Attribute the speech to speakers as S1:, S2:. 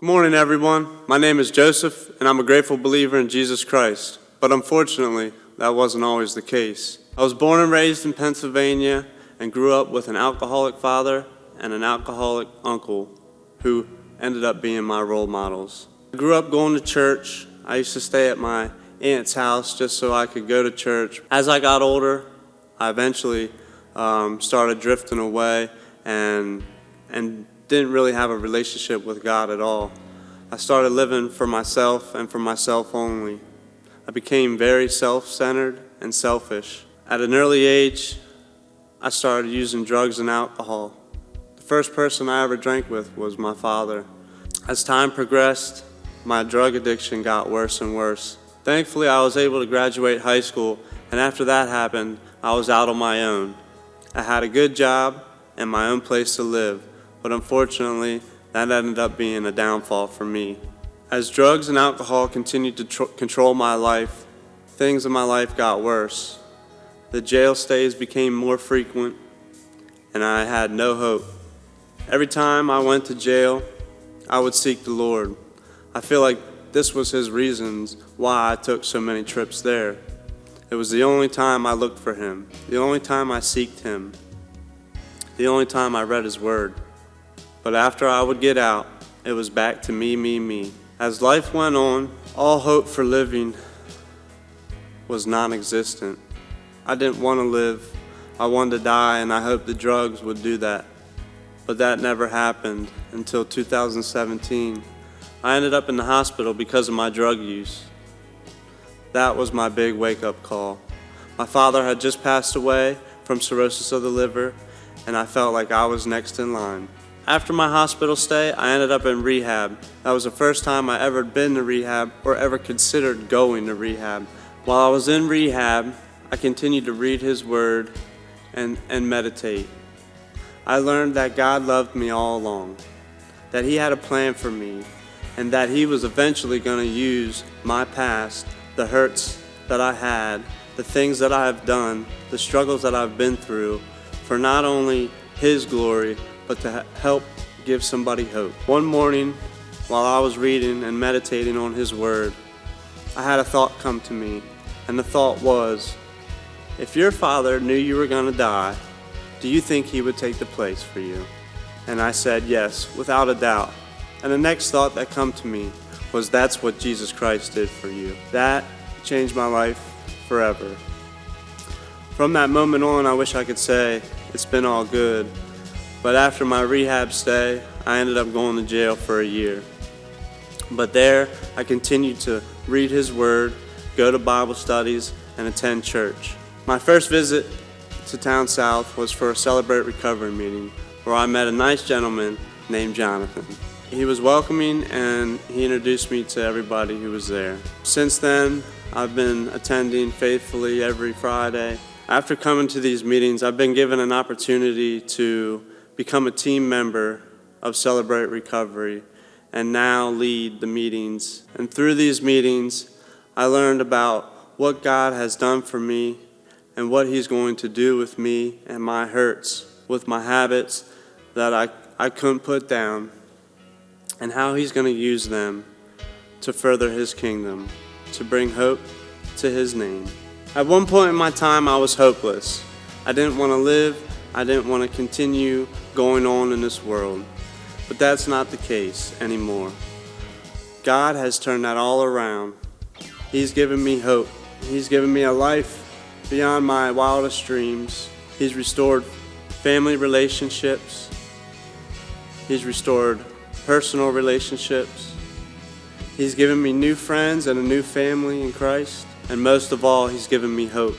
S1: Good morning, everyone. My name is Joseph, and I'm a grateful believer in Jesus Christ. But unfortunately, that wasn't always the case. I was born and raised in Pennsylvania and grew up with an alcoholic father and an alcoholic uncle who ended up being my role models. I grew up going to church. I used to stay at my aunt's house just so I could go to church. As I got older, I eventually started drifting away and didn't really have a relationship with God at all. I started living for myself and for myself only. I became very self-centered and selfish. At an early age, I started using drugs and alcohol. The first person I ever drank with was my father. As time progressed, my drug addiction got worse and worse. Thankfully, I was able to graduate high school, and after that happened, I was out on my own. I had a good job and my own place to live, but unfortunately, that ended up being a downfall for me. As drugs and alcohol continued to control my life, things in my life got worse. The jail stays became more frequent, and I had no hope. Every time I went to jail, I would seek the Lord. I feel like this was His reasons why I took so many trips there. It was the only time I looked for Him, the only time I seeked Him, the only time I read His Word. But after I would get out, it was back to me. As life went on, all hope for living was non-existent. I didn't want to live. I wanted to die, and I hoped the drugs would do that. But that never happened until 2017. I ended up in the hospital because of my drug use. That was my big wake-up call. My father had just passed away from cirrhosis of the liver, and I felt like I was next in line. After my hospital stay, I ended up in rehab. That was the first time I ever been to rehab or ever considered going to rehab. While I was in rehab, I continued to read His Word and meditate. I learned that God loved me all along, that He had a plan for me, and that He was eventually going to use my past, the hurts that I had, the things that I have done, the struggles that I've been through, for not only His glory, but to help give somebody hope. One morning, while I was reading and meditating on His Word, I had a thought come to me, and the thought was, if your father knew you were going to die, do you think he would take the place for you? And I said yes, without a doubt. And the next thought that come to me was, that's what Jesus Christ did for you. That changed my life forever. From that moment on, I wish I could say it's been all good. But after my rehab stay, I ended up going to jail for a year. But there, I continued to read His Word, go to Bible studies, and attend church. My first visit to Town South was for a Celebrate Recovery meeting, where I met a nice gentleman named Jonathan. He was welcoming, and he introduced me to everybody who was there. Since then, I've been attending faithfully every Friday. After coming to these meetings, I've been given an opportunity to become a team member of Celebrate Recovery and now lead the meetings. And through these meetings, I learned about what God has done for me and what He's going to do with me and my hurts, with my habits that I couldn't put down, and how He's going to use them to further His kingdom, to bring hope to His name. At one point in my time, I was hopeless. I didn't want to live. I didn't want to continue going on in this world. But that's not the case anymore. God has turned that all around. He's given me hope. He's given me a life beyond my wildest dreams. He's restored family relationships. He's restored personal relationships. He's given me new friends and a new family in Christ. And most of all, He's given me hope.